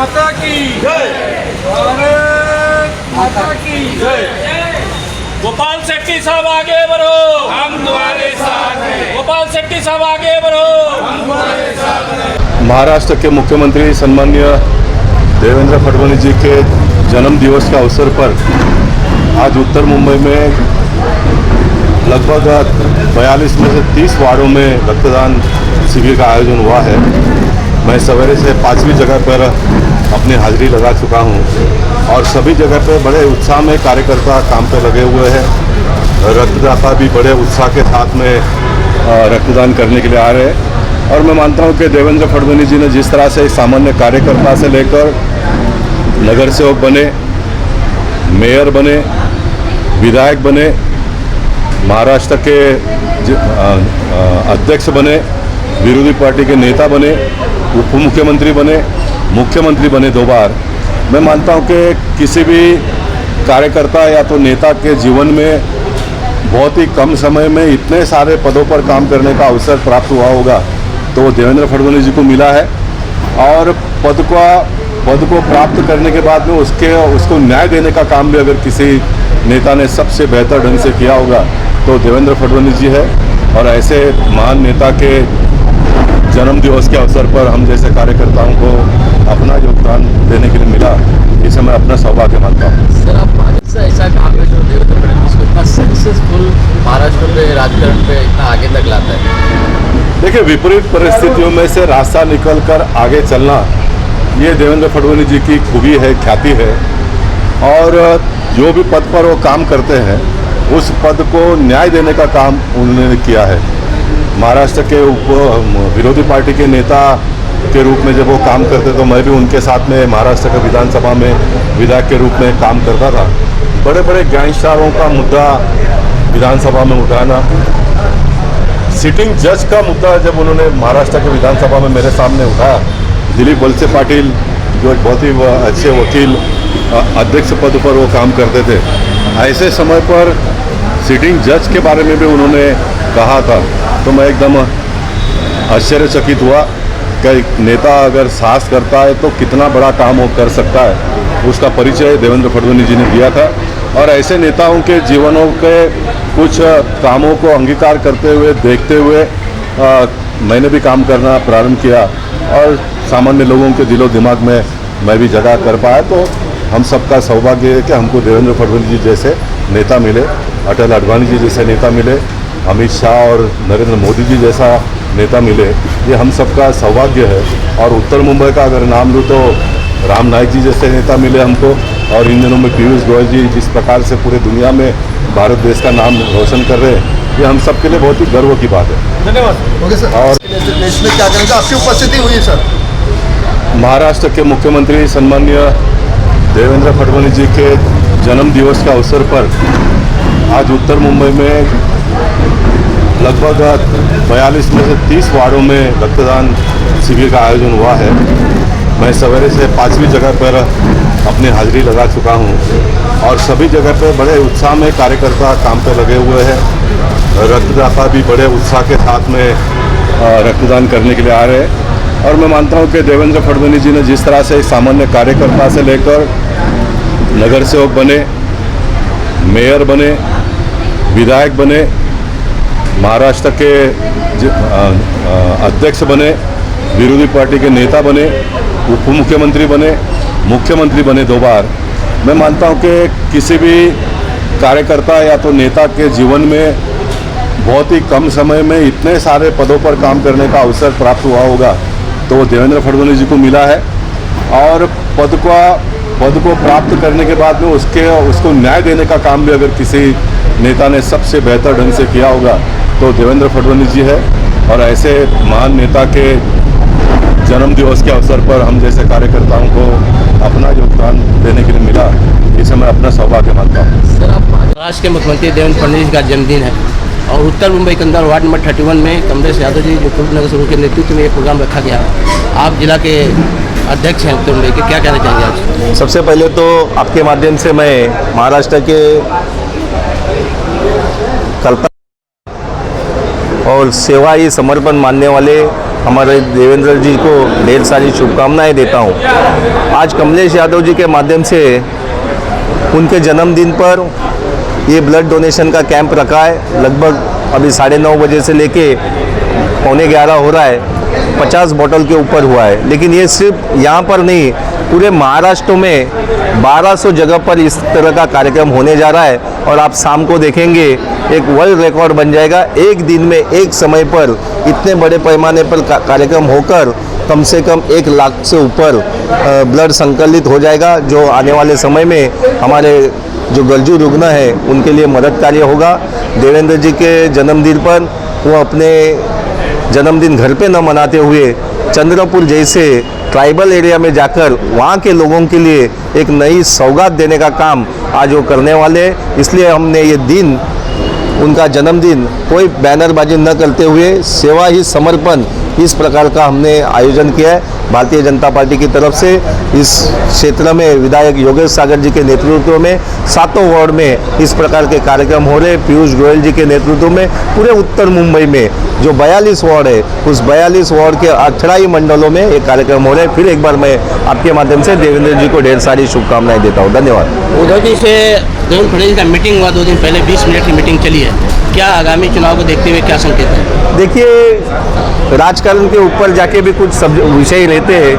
माता की जय। भारत माता की जय। गोपाल शेट्टी साहब आगे बढ़ो, हम तुम्हारे साथ हैं। गोपाल शेट्टी साहब आगे बढ़ो, हम तुम्हारे साथ हैं। महाराष्ट्र के मुख्यमंत्री सम्माननीय देवेंद्र फडणवीस जी के जन्म दिवस के अवसर पर आज उत्तर मुंबई में लगभग 42 में से 30 वार्डों में रक्तदान शिविर का आयोजन हुआ है। मैं सवेरे से 5वीं जगह पर अपनी हाजिरी लगा चुका हूं और सभी जगह पर बड़े उत्साह में कार्यकर्ता काम पे लगे हुए हैं। रक्तदाता भी बड़े उत्साह के साथ में रक्तदान करने के लिए आ रहे हैं और मैं मानता हूं कि देवेंद्र फडणवीस जी ने जिस तरह से सामान्य कार्यकर्ता से लेकर नगर सेवक बने, मेयर बने, विधायक बने, महाराष्ट्र के अध्यक्ष बने, विरोधी पार्टी के नेता बने, उप मुख्यमंत्री बने, मुख्यमंत्री बने 2 बार। मैं मानता हूं कि किसी भी कार्यकर्ता या तो नेता के जीवन में बहुत ही कम समय में इतने सारे पदों पर काम करने का अवसर प्राप्त हुआ होगा तो देवेंद्र फडणवीस जी को मिला है। और पद को प्राप्त करने के बाद में उसको न्याय देने का काम भी अगर किसी नेता ने सबसे बेहतर ढंग से किया होगा तो देवेंद्र फडणवीस जी है। और ऐसे महान नेता के जन्म दिवस के अवसर पर हम जैसे कार्यकर्ताओं को अपना योगदान देने के लिए मिला, इसे मैं अपना सौभाग्य मानता हूँ। सर, आप भाजपा से ऐसा काम है जो देवेंद्र फडणवीस को इतना सक्सेसफुल महाराष्ट्र में राजकारण पे इतना आगे तक लाता है? देखिए, विपरीत परिस्थितियों में से रास्ता निकलकर आगे चलना ये देवेंद्र फडणवीस जी की खूबी है, ख्याति है। और जो भी पद पर वो काम करते हैं उस पद को न्याय देने का काम उन्होंने किया है। महाराष्ट्र के विरोधी पार्टी के नेता के रूप में जब वो काम करते तो मैं भी उनके साथ में महाराष्ट्र के विधानसभा में विधायक के रूप में काम करता था। बड़े बड़े गैंगस्टरों का मुद्दा विधानसभा में उठाना, सिटिंग जज का मुद्दा जब उन्होंने महाराष्ट्र के विधानसभा में मेरे सामने उठाया, दिलीप वलसे पाटिल जो एक बहुत ही अच्छे वकील अध्यक्ष पद पर वो काम करते थे, ऐसे समय पर सिटिंग जज के बारे में भी उन्होंने कहा था तो मैं एकदम आश्चर्यचकित हुआ कि एक नेता अगर साहस करता है तो कितना बड़ा काम वो कर सकता है। उसका परिचय देवेंद्र फडणवीस जी ने दिया था। और ऐसे नेताओं के जीवनों के कुछ कामों को अंगीकार करते हुए देखते हुए मैंने भी काम करना प्रारंभ किया और सामान्य लोगों के दिलो दिमाग में मैं भी जगह कर पाया। तो हम सबका सौभाग्य है कि हमको देवेंद्र फडणवीस जी जैसे नेता मिले, अटल आडवाणी जी जैसे नेता मिले, अमित शाह और नरेंद्र मोदी जी जैसा नेता मिले, ये हम सबका सौभाग्य है। और उत्तर मुंबई का अगर नाम लूँ तो राम नाईक जी जैसे नेता मिले हमको, और इन दिनों में पीयूष गोयल जी जिस प्रकार से पूरे दुनिया में भारत देश का नाम रोशन कर रहे हैं, ये हम सब के लिए बहुत ही गर्व की बात है। धन्यवाद। Okay sir. और देश में क्या करेंगे, आपकी उपस्थिति हुई सर? महाराष्ट्र के मुख्यमंत्री सम्माननीय देवेंद्र फडणवीस जी के जन्म दिवस के अवसर पर आज उत्तर मुंबई में लगभग 42 में से 30 वार्डों में रक्तदान शिविर का आयोजन हुआ है। मैं सवेरे से 5वीं जगह पर अपनी हाजिरी लगा चुका हूं और सभी जगह पर बड़े उत्साह में कार्यकर्ता काम पे लगे हुए हैं। रक्तदाता भी बड़े उत्साह के साथ में रक्तदान करने के लिए आ रहे हैं और मैं मानता हूं कि देवेंद्र फडणवीस जी ने जिस तरह से सामान्य कार्यकर्ता से लेकर नगर सेवक बने, मेयर बने, विधायक बने, महाराष्ट्र के अध्यक्ष बने, विरोधी पार्टी के नेता बने, उप मुख्यमंत्री बने, मुख्यमंत्री बने 2 बार। मैं मानता हूं कि किसी भी कार्यकर्ता या तो नेता के जीवन में बहुत ही कम समय में इतने सारे पदों पर काम करने का अवसर प्राप्त हुआ होगा तो देवेंद्र फडणवीस जी को मिला है। और पद को प्राप्त करने के बाद में उसको न्याय देने का काम भी अगर किसी नेता ने सबसे बेहतर ढंग से किया होगा तो देवेंद्र फडणवीस जी है। और ऐसे महान नेता के जन्म दिवस के अवसर पर हम जैसे कार्यकर्ताओं को अपना योगदान देने के लिए मिला, इसे मैं अपना सौभाग्य मानता हूँ। सर, आप महाराष्ट्र के मुख्यमंत्री देवेंद्र फडणवीस का जन्मदिन है और उत्तर मुंबई के अंदर वार्ड नंबर 31 में कमलेश यादव जी जो पूर्व नगर सेवक के नेतृत्व में ये प्रोग्राम रखा गया। आप जिला के अध्यक्ष हैं उत्तर मुंबई के, क्या कहना चाहेंगे आज? सबसे पहले तो आपके माध्यम से मैं महाराष्ट्र के कल्पना और सेवा ही समर्पण मानने वाले हमारे देवेंद्र जी को ढेर सारी शुभकामनाएं देता हूँ। आज कमलेश यादव जी के माध्यम से उनके जन्मदिन पर ये ब्लड डोनेशन का कैंप रखा है। लगभग अभी 9:30 बजे से लेके 11:15 हो रहा है। 50 बोतल के ऊपर हुआ है। लेकिन ये सिर्फ यहाँ पर नहीं, पूरे महाराष्ट्र में 1200 जगह पर इस तरह का कार्यक्रम होने जा रहा है। और आप शाम को देखेंगे एक वर्ल्ड रिकॉर्ड बन जाएगा। एक दिन में एक समय पर इतने बड़े पैमाने पर कार्यक्रम होकर कम से कम 1 लाख से ऊपर ब्लड संकलित हो जाएगा, जो आने वाले समय में हमारे जो गरजू रुग्ण है उनके लिए मददकारी होगा। देवेंद्र जी के जन्मदिन पर वो अपने जन्मदिन घर पे न मनाते हुए चंद्रपुर जैसे ट्राइबल एरिया में जाकर वहाँ के लोगों के लिए एक नई सौगात देने का काम आज वो करने वाले हैं। इसलिए हमने ये दिन, उनका जन्मदिन, कोई बैनरबाजी न करते हुए सेवा ही समर्पण इस प्रकार का हमने आयोजन किया है। भारतीय जनता पार्टी की तरफ से इस क्षेत्र में विधायक योगेश सागर जी के नेतृत्व में 7 वार्ड में इस प्रकार के कार्यक्रम हो रहे। पीयूष गोयल जी के नेतृत्व में पूरे उत्तर मुंबई में जो 42 वार्ड है, उस 42 वार्ड के 18 मंडलों में ये कार्यक्रम हो रहे हैं। फिर एक बार मैं आपके माध्यम से देवेंद्र जी को ढेर सारी शुभकामनाएं देता हूँ। धन्यवाद। उद्धव जी से देवेंद्र फडणवीस का मीटिंग हुआ 2 दिन पहले, 20 मिनट की मीटिंग चली है। क्या आगामी चुनाव को देखते हुए क्या संकेत है? देखिए, राजकारण के ऊपर जाके भी कुछ सब विषय लेते हैं,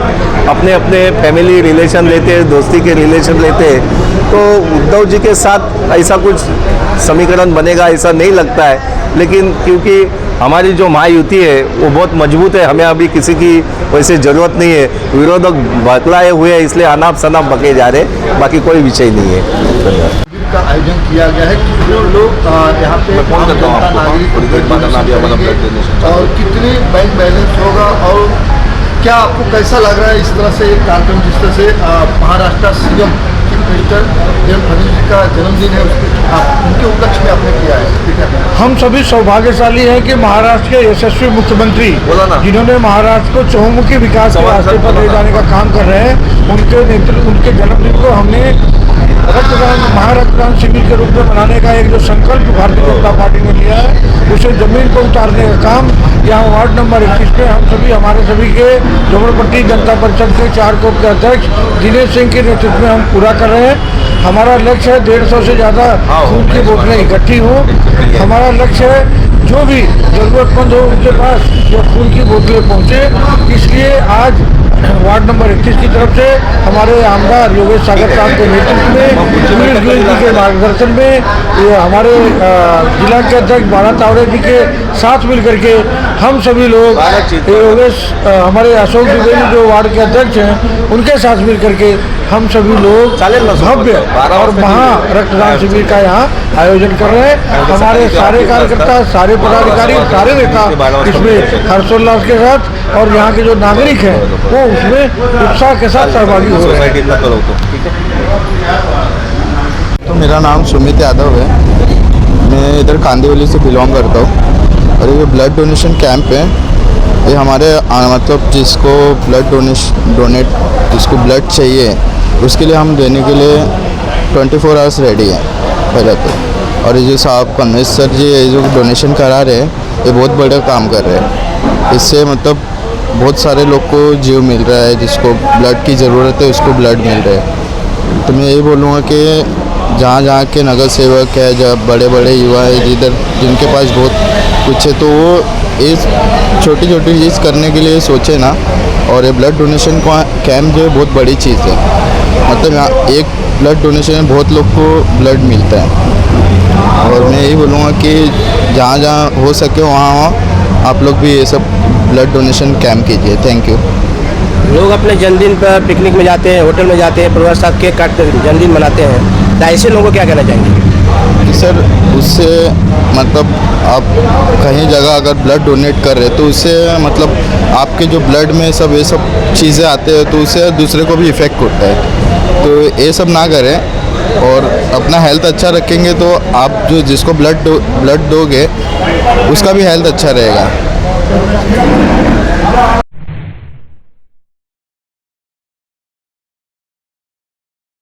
अपने अपने फैमिली रिलेशन लेते हैं, दोस्ती के रिलेशन लेते हैं। तो उद्धव जी के साथ ऐसा कुछ समीकरण बनेगा ऐसा नहीं लगता है। लेकिन क्योंकि हमारी जो महायुति है वो बहुत मजबूत है, हमें अभी किसी की वैसे ज़रूरत नहीं है। विरोधक बतलाए हुए हैं, इसलिए अनाप शनाप बके जा रहे, बाकी कोई विषय नहीं है। का आयोजन किया गया है। जो लोग यहाँ पे और कितनी बैंक बैलेंस होगा और क्या आपको कैसा लग रहा है इस तरह से एक कार्यक्रम, जिस तरह से Maharashtra CM chief minister Devendra Fadnavis ji का जन्मदिन है, उनके उपलक्ष्य में आपने किया है? हम सभी सौभाग्यशाली हैं कि महाराष्ट्र के यशस्वी मुख्यमंत्री जिन्होंने महाराष्ट्र को चहुमुखी विकास के रास्ते पर ले जाने का काम कर रहे हैं, उनके जन्मदिन को हमने महारक्तदान शिविर के रूप में मनाने का एक जो संकल्प भारतीय जनता पार्टी ने लिया है, उसे जमीन पर उतारने का काम यहाँ वार्ड नंबर 21 में हम सभी, हमारे सभी के झोपड़पट्टी जनता परिषद के 4 कोर के अध्यक्ष दिनेश सिंह के नेतृत्व में हम पूरा कर रहे हैं। हमारा लक्ष्य है 150 से ज़्यादा खून की बोतलें इकट्ठी हो। हमारा लक्ष्य है जो भी जरूरतमंद हो उनके पास जो खून की बोतलें पहुँचे। इसलिए आज वार्ड नंबर 31 की तरफ से हमारे आमदार योगेश सागर साहब के नेतृत्व में, पीयूष गोयल जी के मार्गदर्शन में, ये हमारे जिला के अध्यक्ष बाला तावड़े जी के साथ मिलकर के हम सभी लोग, योगेश हमारे अशोक दुबे जो वार्ड के अध्यक्ष हैं उनके साथ मिलकर के हम सभी लोग भव्य और महा रक्तदान शिविर का यहाँ आयोजन कर रहे हैं। हमारे सारे कार्यकर्ता, सारे पदाधिकारी, सारे नेता इसमें हर्षोल्लास के साथ और यहाँ के जो नागरिक हैं वो उसमें उत्साह के साथ सहभागी हो रहे हैं। तो मेरा नाम सुमित यादव है, मैं इधर कांदिवली से बिलोंग करता हूँ। और ये ब्लड डोनेशन कैंप है, ये हमारे मतलब जिसको ब्लड डोनेट जिसको ब्लड चाहिए उसके लिए हम देने के लिए 24 आवर्स रेडी हैं पहले तो। और ये जो साहब कमलेश सर जी ये जो डोनेशन करा रहे हैं ये बहुत बड़ा काम कर रहे हैं। इससे मतलब बहुत सारे लोग को जीव मिल रहा है, जिसको ब्लड की ज़रूरत है उसको ब्लड मिल रहा है। तो मैं यही बोलूँगा कि जहाँ जहाँ के नगर सेवक है, जब बड़े बड़े युवा है जिधर जिनके पास बहुत कुछ है, तो वो इस छोटी छोटी चीज़ करने के लिए सोचे ना। और ये ब्लड डोनेशन कैंप जो है बहुत बड़ी चीज़ है, मतलब यहाँ एक ब्लड डोनेशन में बहुत लोग को ब्लड मिलता है। और मैं यही बोलूँगा कि जहाँ जहाँ हो सके वहाँ आप लोग भी ये सब ब्लड डोनेशन कैंप कीजिए। Thank you. लोग अपने जन्मदिन पर पिकनिक में जाते हैं, होटल में जाते हैं, परिवार साथ केक काटते हैं, जन्मदिन मनाते हैं, तो ऐसे लोगों को क्या कहना चाहेंगे? कि सर उससे मतलब आप कहीं जगह अगर ब्लड डोनेट कर रहे हैं तो उससे मतलब आपके जो ब्लड में सब ये सब चीज़ें आते हैं तो उससे दूसरे को भी इफ़ेक्ट होता है। तो ये सब ना करें और अपना हेल्थ अच्छा रखेंगे तो आप जो जिसको ब्लड दोगे उसका भी हेल्थ अच्छा रहेगा।